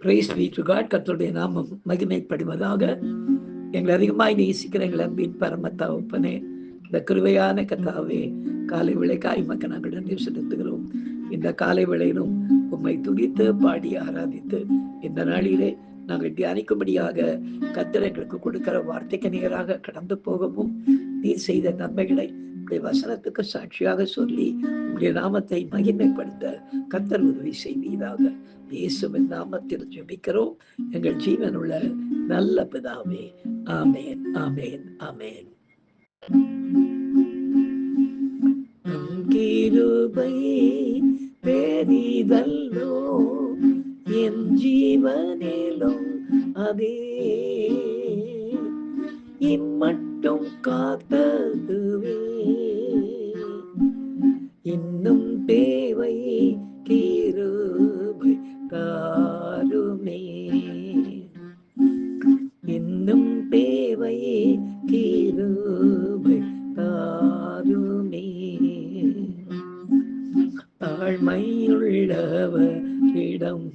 Price B to God. கர்த்தருடைய நாமம் மகிமைப்படுவதாக. எங்களை அதிகமாய் நேசிக்கிற எங்கள் அன்பின் பரம தகப்பனே, இந்த கிருபையான கர்த்தாவே, காலை விளைக்காய் மக்கள் நாங்கள் நன்றி செலுத்துகிறோம். இந்த காலை வேளையிலும் உம்மை துதித்து பாடி ஆராதித்து இந்த நாளிலே நாங்கள் தியானிக்கும்படியாக கர்த்தர் எங்களுக்கு கொடுக்கிற வார்த்தைக்கு நேராக கடந்து போகவும், நீர் செய்த நன்மைகளை வசனத்துக்கு சாட்சியாக சொல்லி உங்களுடைய நாமத்தை மகிமைப்படுத்த கர்த்தர் உதவி செய்வீராக. இயேசுவின் நாமத்தில் ஜெபிக்கிறோம் எங்கள் ஜீவனுள்ள நல்ல பிதாவே. ஆமேன், ஆமேன், ஆமேன். கிருபை பெரிதல்லோ என் ஜீவனிலும் அதே இம்மட்டும் காத்ததுவே இன்னும் தேவை கிருபை தாருமே, இன்னும் தேவை கிருபை தாருமே. தாழ்மையுள்ளவரிடம்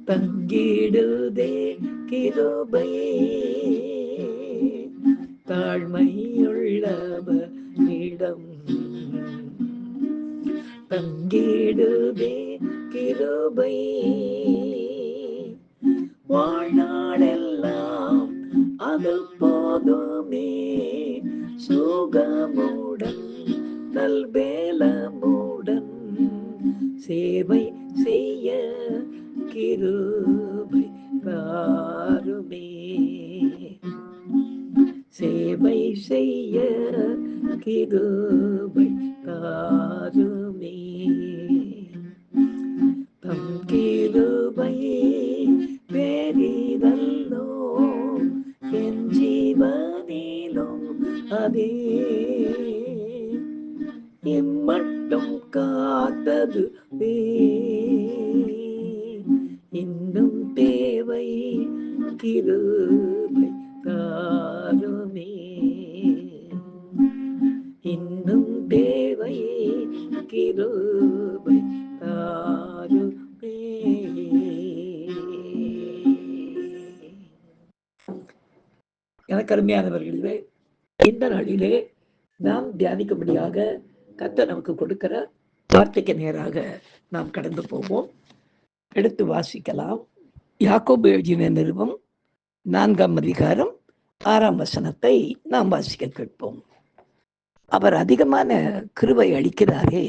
தங்கிடுதே கிருபை, தாழ்மையுள்ளவரிடம் தங்கிடுதே கிருபை. வாழ்நாளெல்லாம் அது போதுமே, சுகமுடன் நல்வேலமுடன் சேவை செய்ய கிருபை தாருமே, சேவை செய்ய கிருபை தாருமே. தம் கிருபை பெரிதல்லோ என் ஜீவனிலும் அதே இம்மட்டும் காத்ததுவே இன்னும் தேவை கிருபை தாருமே, இன்னும் தேவை கிருபை தாருமே. எனக்கு அருமையானவர்களே, இந்த நாளிலே நாம் தியானிக்கும்படியாக கர்த்தர் நமக்கு கொடுக்கிற வார்த்தைக்கு நேராக நாம் கடந்து போவோம். எடுத்து வாசிக்கலாம். யாக்கோபு எழுதின நிருபம் 4ஆம் அதிகாரம் 6ஆம் வசனத்தை நாம் வாசிக்க கேட்போம். அவர் அதிகமான கிருபை அளிக்கிறாரே,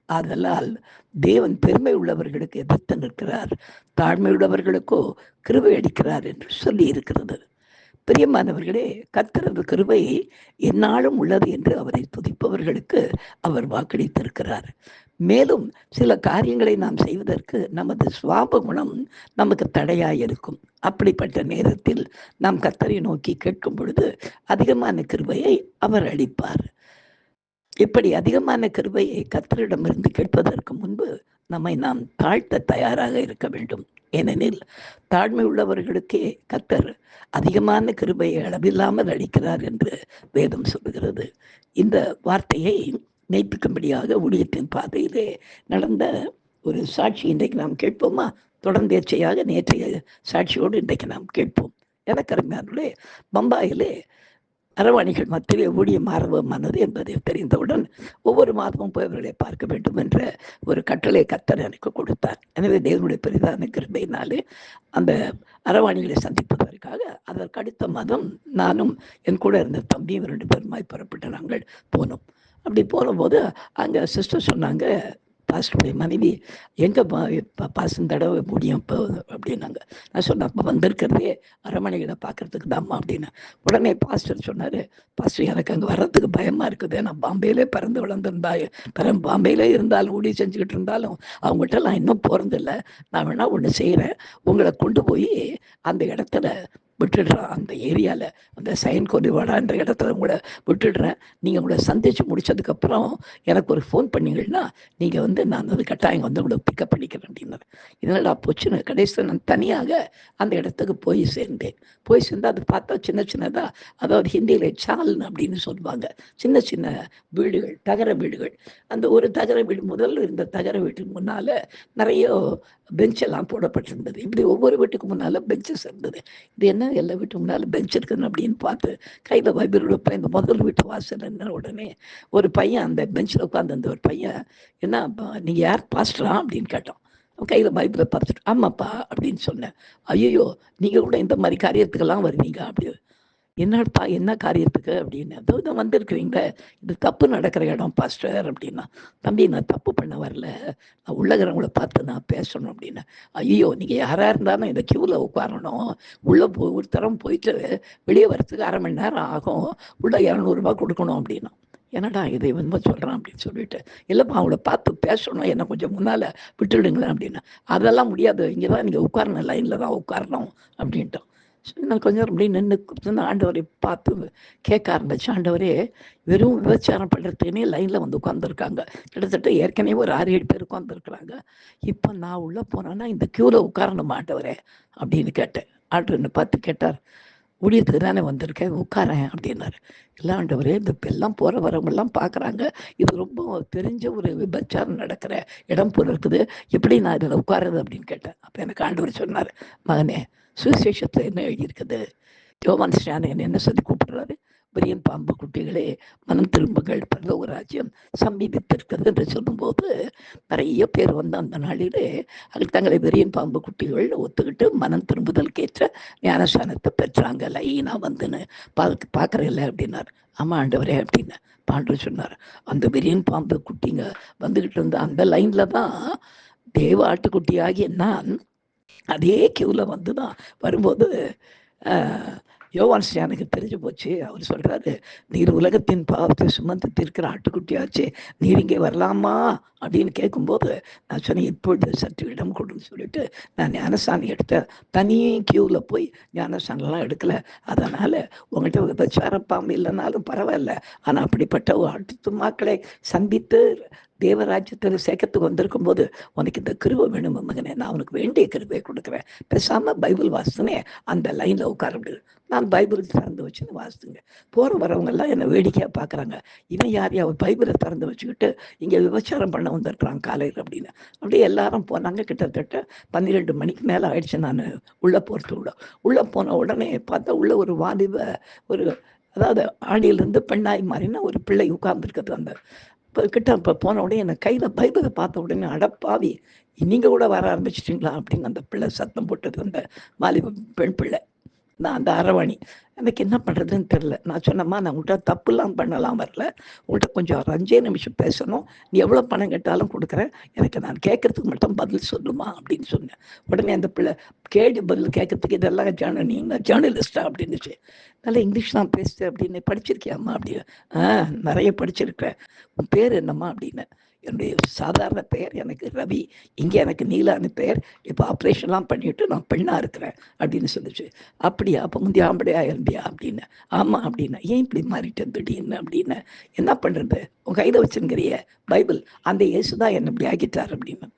ஆதலால் தேவன் பெருமை உள்ளவர்களுக்கு எதிர்த்து நிற்கிறார், தாழ்மை உள்ளவர்களுக்கோ கிருபை அளிக்கிறார் என்று சொல்லி இருக்கிறது. பிரியமானவர்களே, கர்த்தரது கிருபை எந்நாளும் உள்ளது என்று அவரை துதிப்பவர்களுக்கு அவர் வாக்களித்திருக்கிறார். மேலும் சில காரியங்களை நாம் செய்வதற்கு நமது சுவாப குணம் நமக்கு தடையாயிருக்கும். அப்படிப்பட்ட நேரத்தில் நாம் கர்த்தரை நோக்கி கேட்கும் பொழுது அதிகமான கிருபையை அவர் அளிப்பார். இப்படி அதிகமான கிருபையை கர்த்தரிடமிருந்து கேட்பதற்கு முன்பு நம்மை நாம் தாழ்த்த தயாராக இருக்க வேண்டும். ஏனெனில் தாழ்மை உள்ளவர்களுக்கே கர்த்தர் அதிகமான கிருபையை அளவில்லாமல் அளிக்கிறார் என்று வேதம் சொல்லுகிறது. இந்த வார்த்தையை மெய்ப்பிக்கும்படியாக ஊழியத்தின் பாதையிலே நடந்த ஒரு சாட்சி இன்றைக்கு நாம் கேட்போமா? தொடர்ந்தேச்சையாக நேற்றைய சாட்சியோடு இன்றைக்கு நாம் கேட்போம். எனக்கு அருமையானே, பம்பாயிலே அரவாணிகள் மத்தியிலே ஊழியம் ஆரம்பமானது என்பதை தெரிந்தவுடன் ஒவ்வொரு மாதமும் போய் அவர்களை பார்க்க வேண்டும் என்ற ஒரு கட்டளை கர்த்தர் எனக்கு கொடுத்தார். எனவே தேவனுடைய பெரிதான கிருபையினாலே அந்த அரவாணிகளை சந்திப்பதற்காக அதற்கு அடுத்த மாதம் நானும் என் கூட இருந்த தம்பியும் 2 பேருமாய் புறப்பட்டு நாங்கள் போனோம். அப்படி போகும்போது அங்கே சிஸ்டர் சொன்னாங்க, பாஸ்டருடைய மனைவி, எங்கே பாசம் தடவை முடியும் இப்போ அப்படின்னாங்க. நான் சொன்னேன், அப்போ வந்திருக்கிறதே அரமனைகளை பார்க்கறதுக்கு தாம்மா அப்படின்னு. உடனே பாஸ்டர் சொன்னார், பாஸ்டர் எனக்கு அங்கே வர்றதுக்கு பயமாக இருக்குது, நான் பாம்பேயிலே பிறந்து பாம்பேயிலே இருந்தாலும் ஊடி செஞ்சுக்கிட்டு இருந்தாலும் அவங்ககிட்ட நான் இன்னும் போகிறதில்ல. நான் வேணா ஒன்று செய்கிறேன், உங்களை கொண்டு போய் அந்த இடத்துல விட்டுடுறேன். அந்த ஏரியாவில் அந்த சைன் கொடிவாடான்ற இடத்துல உங்களை விட்டுடுறேன். நீங்கள் உங்களை சந்தித்து முடித்ததுக்கப்புறம் எனக்கு ஒரு ஃபோன் பண்ணிங்கன்னா நீங்கள் நான் கட்டாயம் உங்களை பிக்கப் பண்ணிக்கிறேன் அப்படின்னாரு. இதனடா போச்சுன்னு கடைசியில் நான் தனியாக அந்த இடத்துக்கு போய் சேர்ந்தேன். போய் சேர்ந்து அது பார்த்தா சின்ன சின்னதாக, அதாவது ஹிந்தியில் சால்னு அப்படின்னு சொல்லுவாங்க, சின்ன சின்ன வீடுகள், தகர வீடுகள். அந்த ஒரு தகர வீடு, முதல்ல இருந்த தகர வீட்டுக்கு முன்னால் நிறைய பெஞ்செல்லாம் போடப்பட்டிருந்தது. இப்படி ஒவ்வொரு வீட்டுக்கு முன்னால் பெஞ்சஸ் இருந்தது. இது என்ன எல்லா வீட்டுக்கு முன்னால் பெஞ்ச் இருக்குன்னு அப்படின்னு பார்த்து கையில் பைபிள் எடுப்பேன். இந்த முதல் வீட்டு வாசல் என்ன உடனே ஒரு பையன் அந்த பெஞ்சில் உட்காந்து, அந்த ஒரு பையன், என்ன நீங்கள் யார் பாஸ்டரா அப்படின்னு கேட்டோம். கையில் பைபிளை பார்த்துட்டு ஆமாப்பா அப்படின்னு சொன்னேன். ஐயோ, நீங்கள் கூட இந்த மாதிரி காரியத்துக்கெல்லாம் வருவீங்க அப்படி. என்னப்பா என்ன காரியத்துக்கு அப்படின்னு. அதோ வந்திருக்கிறீங்களே, இது தப்பு நடக்கிற இடம் பாஸ்டர் அப்படின்னா. தம்பி, நான் தப்பு பண்ண வரல, நான் உள்ளகிறவங்கள பார்த்து நான் பேசணும் அப்படின்னு. ஐயோ, நீங்கள் யாராக இருந்தாலும் இந்த க்யூவில் உட்காரணும், உள்ளே ஒரு தரம் போயிட்டு வெளியே வரத்துக்கு 1/2 மணி நேரம் ஆகும், உள்ள 200 ரூபா கொடுக்கணும் அப்படின்னா. என்னடா இதை சொல்கிறான் அப்படின்னு சொல்லிட்டு, இல்லைப்பா அவங்கள பார்த்து பேசணும், என்னை கொஞ்சம் முன்னால் விட்டுடுங்களேன் அப்படின்னா. அதெல்லாம் முடியாது, இங்கே தான் நீங்கள் உட்காரணும், லைனில் தான் உட்காரணும் அப்படின்ட்டோம். நான் கொஞ்சம் அப்படி நின்று ஆண்டவரை பார்த்து கேட்க ஆரம்பித்தேன். ஆண்டவரே, வெறும் விபச்சாரம் பண்ணுறதுக்குன்னே லைனில் உட்காந்துருக்காங்க. கிட்டத்தட்ட ஏற்கனவே ஒரு 6-7 பேர் உட்காந்துருக்குறாங்க. இப்போ நான் உள்ளே போனேன்னா இந்த க்யூவில் உட்காரணும் ஆண்டவரே அப்படின்னு கேட்டேன். ஆண்டவர் என்னை பார்த்து கேட்டார், ஊழியத்துக்கு தானே வந்திருக்கேன், உட்காரேன் அப்படின்னாரு. இல்லை ஆண்டவரே, இந்த எல்லாம் போகிற வரவங்கெல்லாம் பார்க்குறாங்க, இது ரொம்ப தெரிஞ்ச ஒரு விபச்சாரம் நடக்கிற இடம் போல இருக்குது, எப்படி நான் இதில் உட்காருது அப்படின்னு கேட்டேன். அப்போ எனக்கு ஆண்டவர் சொன்னார், மகனே, சுவிசேஷத்தில் என்ன எழுதியிருக்குது? யோவான் ஸ்நானன் என்ன சொல்லி கூப்பிடுறாரு? விரியன் பாம்பு குட்டிகளே, மனம் திரும்புகள், பரலோக ராஜ்யம் சமீபித்திருக்கிறது என்று சொல்லும்போது நிறைய பேர் அந்த நாளிலே அது தங்களை விரியன் பாம்பு குட்டிகள் ஒத்துக்கிட்டு மனம் திரும்புதலுக்கேற்ற ஞானஸ்தானத்தை பெற்றாங்க. லைனாக வந்துன்னு பார்க்குறதில்ல அப்படின்னார். ஆமாம் ஆண்டவரே அப்படின்னு பாண்டவர் சொன்னார். அந்த விரியன் பாம்பு குட்டிங்க வந்துக்கிட்டு இருந்த அந்த லைனில் தான் தேவ ஆட்டுக்குட்டியாகிய நான் அதே க்யூவில் தான் வரும்போது யோவான் ஸ்நானுக்கு தெரிஞ்சு போச்சு. அவர் சொல்கிறாரு, நீர் உலகத்தின் பாவத்தை சுமந்து தீர்க்கிற ஆட்டுக்குட்டியாச்சு, நீர் இங்கே வரலாமா அப்படின்னு கேட்கும்போது நான் சொன்னேன், இப்பொழுது சற்று இடம் கொடுன்னு சொல்லிட்டு நான் ஞானஸ்தானம் எடுத்தேன். தனி க்யூவில் போய் ஞானஸ்தானம்லாம் எடுக்கலை. அதனால் உங்கள்கிட்ட விபச்சார பாம்பு இல்லைனாலும் பரவாயில்ல, ஆனால் அப்படிப்பட்ட ஆட்டுத்துமாக்களை சந்தித்து தேவராஜ்யத்தில் சேர்க்கத்துக்கு வந்திருக்கும் போது உனக்கு இந்த கிருபை வேணும் மகனே, நான் உனக்கு வேண்டிய கிருபையை கொடுக்குறேன், பேசாமல் பைபிள் வாசினே அந்த லைனில் உட்கார முடியுது. நான் பைபிள் திறந்து வச்சுன்னு வாசித்துங்க. போகிற வரவங்கெல்லாம் என்னை வேடிக்கையாக பார்க்குறாங்க, இவன் யார் அவர் பைபிளை திறந்து வச்சுக்கிட்டு இங்கே விபச்சாரம் பண்ண வந்திருக்கிறான் காலையில் அப்படின்னு. அப்படியே எல்லாரும் போனாங்க. கிட்டத்தட்ட 12 மணிக்கு மேலே ஆயிடுச்சு. நான் உள்ளே போகிறதுக்குள்ள உள்ளே போன உடனே பார்த்தா உள்ள ஒரு வாலிப ஒரு, அதாவது ஆணியிலிருந்து பெண்ணாய் மாறினா ஒரு பிள்ளை உட்கார்ந்துருக்குது. அந்த கிட்ட இப்போ போன உடனே எனக்கு கையில் பைபிளை பார்த்த உடனே, அடப்பாவி, நீங்கள் கூட வர ஆரம்பிச்சிட்டிங்களா அப்படின்னு அந்த பிள்ளை சத்தம் போட்டது. அந்த வாலிப பெண் பிள்ளை, நான் அந்த அரவாணி. எனக்கு என்ன பண்ணுறதுன்னு தெரில. நான் சொன்னம்மா, நான் உங்கள்கிட்ட தப்புலாம் பண்ணலாம் வரல, உங்கள்கிட்ட கொஞ்சம் ஒரு 5 நிமிஷம் பேசணும், நீ எவ்வளோ பணம் கேட்டாலும் கொடுக்குறேன், எனக்கு நான் கேட்குறதுக்கு மட்டும் பதில் சொல்லுமா அப்படின்னு சொன்னேன். உடனே அந்த பிள்ளை கேள்வி பதில் கேட்கறதுக்கு இதெல்லாம் நீங்கள் ஜேர்னலிஸ்டா அப்படின்னுச்சு. நல்லா இங்கிலீஷ் தான் பேசுகிறேன் அப்படின்னு. படிச்சிருக்கியாம்மா அப்படின்னு. நிறைய படிச்சிருக்கிறேன். உன் பேர் என்னம்மா அப்படின்னு. என்னுடைய சாதாரண பெயர் எனக்கு ரவி, இங்கே எனக்கு நீலான்னு பெயர், இப்போ ஆப்ரேஷன்லாம் பண்ணிவிட்டு நான் பெண்ணாக இருக்கிறேன் அப்படின்னு சொல்லிச்சு. அப்படியா, அப்போ முந்தைய ஆம்படையா இருந்தியா அப்படின்னு. ஆமாம் அப்படின்னா. ஏன் இப்படி மாறிட்டேன் திடீர்னு அப்படின்னு. என்ன பண்ணுறது, உன் கையில் வச்சுருங்கிறிய பைபிள், அந்த இயேசு தான் என்னை இப்படி ஆக்கிட்டார் அப்படின்னு.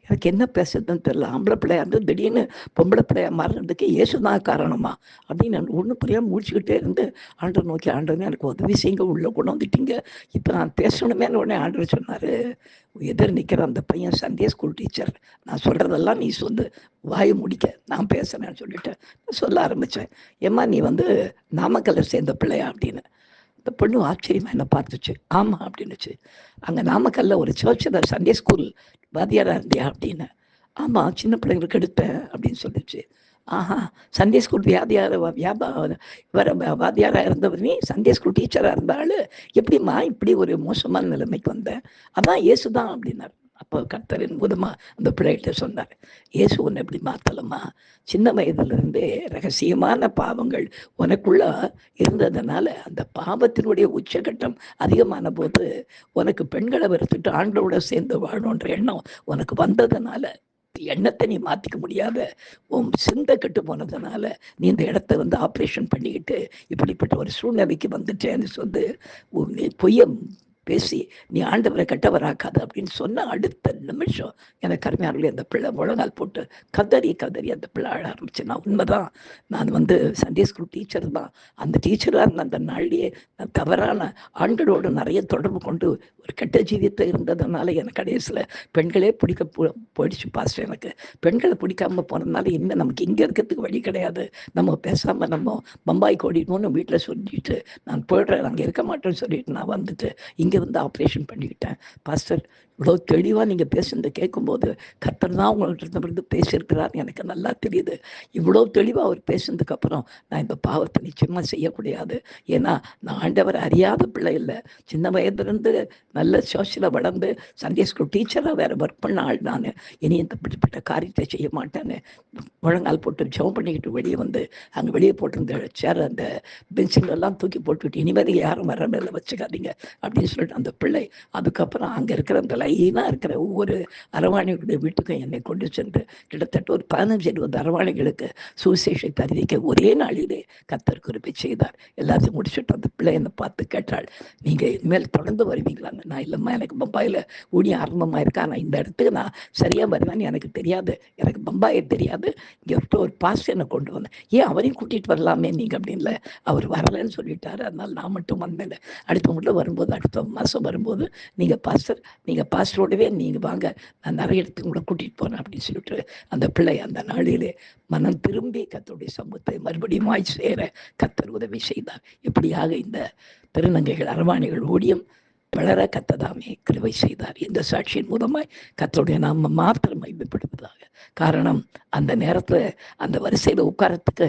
எனக்கு என்ன பேசுறதுன்னு தெரியல. ஆம்பளை பிள்ளையா இருந்து திடீர்னு பொம்பளை பிள்ளையா மாறுறதுக்கு இயேசு தான் காரணமா அப்படின்னு நான் ஒன்றும் புரியாமல் முடிச்சுக்கிட்டே இருந்து ஆண்டவர் நோக்கி, ஆண்டவனே எனக்கு உதவி செய்யுங்க, உள்ளே கொண்டு வந்துட்டீங்க, இப்போ நான் பேசணுமேனு உடனே ஆண்டவர் சொன்னார், எதிர் நிற்கிற அந்த பையன் சண்டே ஸ்கூல் டீச்சர், நான் சொல்கிறதெல்லாம் நீ சொல்லு, வாயை முடிக்க, நான் பேசுகிறேன்னு சொல்லிட்டு சொல்ல ஆரம்பித்தேன். ஏம்மா நீ நாமக்கல்லை சேர்ந்த பிள்ளையா அப்படின்னு. இந்த பொண்ணு ஆச்சரியமாக என்னை பார்த்துச்சு. ஆமாம் அப்படின்னுச்சு. அங்கே நாமக்கல்ல ஒரு சர்ச்சில் சண்டே ஸ்கூல் வாத்தியாராக இருந்தியா அப்படின்னு. ஆமாம், சின்ன பிள்ளைங்களுக்கு எடுத்தேன் அப்படின்னு சொல்லிச்சு. ஆஹா, சண்டே ஸ்கூல் வாத்தியாராக இருந்தவர் நீ சண்டே ஸ்கூல் டீச்சராக இருந்தாலும் எப்படிம்மா இப்படி ஒரு மோசமான நிலைமைக்கு வந்தேன்? அதான் இயேசு தான் அப்படின்னார். அப்போ கர்த்தரின் மூலமாக அந்த பிள்ளைகிட்ட சொன்னார், இயேசு உன்னை எப்படி மாற்றலம்மா, சின்ன வயதிலிருந்தே ரகசியமான பாவங்கள் உனக்குள்ள இருந்ததுனால அந்த பாவத்தினுடைய உச்சகட்டம் அதிகமான போது உனக்கு பெண்களை வெறுத்துட்டு ஆண்டோட சேர்ந்து வாழணுன்ற எண்ணம் உனக்கு வந்ததுனால எண்ணத்தை நீ மாற்றிக்க முடியாத உன் சிந்தை கெட்டு போனதுனால நீ இந்த இடத்த வந்து ஆப்ரேஷன் பண்ணிக்கிட்டு இப்படிப்பட்ட ஒரு சூழ்நிலைக்கு வந்துட்டேன்னு சொல்லி நீ பொய்ய பேசி நீ ஆண்டவரை கெட்டவராக்காத அப்படின்னு சொன்ன அடுத்த நிமிஷம் எனக்கு கருமையாளர்களே அந்த பிள்ளை முழங்கால் போட்டு கதறி அந்த பிள்ளை ஆட ஆரம்பிச்சு. நான் உண்மைதான், நான் வந்து சண்டே ஸ்கூல் டீச்சர் தான். அந்த டீச்சராக இருந்த அந்த நாள்லேயே நான் தவறான ஆண்களோடு நிறைய தொடர்பு கொண்டு ஒரு கெட்ட ஜீவியத்தை இருந்ததுனால எனக்கு கடைசியில் பெண்களே பிடிக்க போயிடுச்சு பாஸ்டர். எனக்கு பெண்களை பிடிக்காம போனதுனால இன்னும் நமக்கு இங்கே இருக்கிறதுக்கு வழி கிடையாது, நம்ம பேசாமல் நம்ம பம்பாய் ஓடிடணும்னு வீட்டில் சொல்லிட்டு நான் போய்டுறேன், அங்கே இருக்க மாட்டேன்னு சொல்லிட்டு நான் வந்துட்டு இங்கே வந்து ஆப்ரேஷன் பண்ணிக்கிட்டேன். பாஸ்டர், இவ்வளோ தெளிவாக நீங்கள் பேசுனதை கேட்கும்போது கர்த்தர் தான் உங்கள்கிட்ட இருந்து பேசியிருக்கிறார் எனக்கு நல்லா தெரியுது. இவ்வளோ தெளிவாக அவர் பேசுனதுக்கப்புறம் நான் இந்த பாவத்தை நிச்சயமாக செய்யக்கூடாது. ஏன்னா நான் ஆண்டவர் அறியாத பிள்ளை இல்லை, சின்ன வயதுலேருந்து நல்ல சோஷியலாக வளர்ந்து சண்டே ஸ்கூல் டீச்சராக வேறு ஒர்க் பண்ண ஆள் நான். இனி இந்த இப்படிப்பட்ட காரியத்தை செய்ய மாட்டேன்னு முழங்கால் போட்டு ஜெபம் பண்ணிக்கிட்டு வெளியே வந்து அங்கே வெளியே போட்டிருந்த சேர் அந்த பென்சிலெல்லாம் தூக்கி போட்டுக்கிட்டு இனிமேல் யாரும் வர மேலே வச்சுக்காதீங்க அப்படின்னு சொல்லிட்டு அந்த பிள்ளை அதுக்கப்புறம் அங்கே இருக்கிற அந்த லைனாக இருக்கிற ஒவ்வொரு அரவாணிகளுடைய வீட்டுக்கும் என்னை கொண்டு சென்று கிட்டத்தட்ட ஒரு 15-20 அரவாணிகளுக்கு சுவிசேஷத்தை அறிவிக்க ஒரே நாளிலே கர்த்தர் கிருபை செய்தார். எல்லாத்தையும் முடிச்சுட்டு அந்த பிள்ளை என்னை பார்த்து கேட்டாள், நீங்கள் இனிமேல் தொடர்ந்து வருவீங்களான்னு. நான் இல்லைம்மா, எனக்கு பம்பாயில் ஊழியம் ஆரம்பமாக இருக்கா, நான் இந்த இடத்துக்கு நான் சரியாக வருவேன்னு எனக்கு தெரியாது, எனக்கு பம்பாயை தெரியாது, இங்கே ஒரு பாஸ் என்னை கொண்டு வந்தேன், ஏன் அவரையும் கூட்டிகிட்டு வரலாமே நீங்கள் அப்படின்ல. அவர் வரலைன்னு சொல்லிட்டாரு, அதனால் நான் மட்டும் வந்தேன். அடுத்த முறை வரும்போது அடுத்த மாதம் வரும்போது நீங்கள் பாஸ்டரோடவே நீங்கள் வாங்க, நான் நிறைய இடத்துக்கு கூட கூட்டிகிட்டு போனேன் அப்படின்னு சொல்லிட்டு அந்த பிள்ளை அந்த நாளிலே மனம் திரும்பி கர்த்தருடைய சமூகத்தை மறுபடியும் சேர கர்த்தர் உதவி செய்தார். இப்படியாக இந்த திருநங்கைகள் அரவாணிகள் ஊழியம் வளர கர்த்ததாமே கிருபை செய்தார். இந்த சாட்சியின் மூலமாய் கர்த்தருடைய நாம மாத்திரம் மகிமைப்படுவதாக. காரணம், அந்த நேரத்தில் அந்த வரிசையில் உட்காரத்துக்கு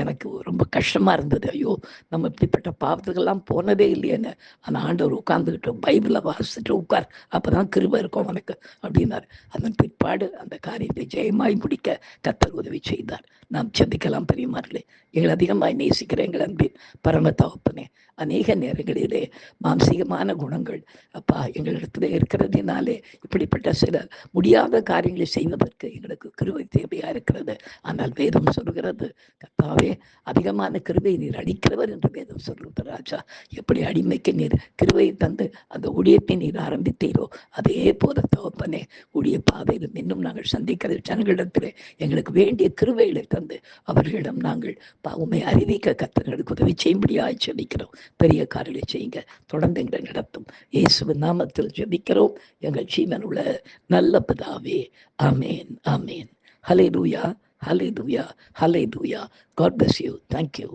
எனக்கு ரொம்ப கஷ்டமாக இருந்தது. ஐயோ, நம்ம இப்படிப்பட்ட பாவத்துக்கெல்லாம் போனதே இல்லையேன்னு. அந்த ஆண்டவர் உட்கார்ந்துக்கிட்டு பைபிளை வாசிச்சுட்டு உட்கார், அப்போ தான் கிருபை இருக்கும் உனக்கு அப்படின்னார். அதன் பிற்பாடு அந்த காரியத்தை ஜெயமாய் முடிக்க கர்த்தர் உதவி செய்தார். நாம் செபிக்கலாம். பெரியமார்களே, எங்கள் அதிகமாய் நேசிக்கிற எங்கள் அன்பின் பரம தகப்பனே, அநேக நேரங்களிலே மாம்சீகமான குணங்கள் அப்பா எங்களிடத்துல இருக்கிறதுனாலே இப்படிப்பட்ட சில முடியாத காரியங்களை செய்வதற்கு எங்களுக்கு கிருபை தேவையாக இருக்கிறது. ஆனால் வேதம் சொல்கிறது, கர்த்தாவே அதிகமான கிருபை நீர் அளிக்கிறவர் என்று வேதம் சொல்கிறது. ராஜா, எப்படி அடிமைக்கு நீர் கிருபை தந்து அந்த ஊழியத்தை நீர் ஆரம்பித்தீரோ அதே போல தகப்பனே ஊழிய பாதையில் இன்னும் நாங்கள் சந்திக்கிற ஜனங்களிடத்திலே எங்களுக்கு வேண்டிய கிருபைகளை தந்து அவர்களிடம் நாங்கள் உம்மை அறிவிக்க கர்த்தர்களுக்கு உதவி செய்யும்படியாய் ஜெபிக்கிறோம். பெரிய காரியங்களை செய்யுங்க, தொடர்ந்து எங்களை நடத்தும். இயேசுவின் நாமத்தில் ஜெபிக்கிறோம் எங்கள் ஜீவனுள்ள நல்ல பிதாவே. ஆமேன், ஆமேன். ஹல்லேலூயா, ஹல்லேலூயா, ஹல்லேலூயா. God bless you. Thank you.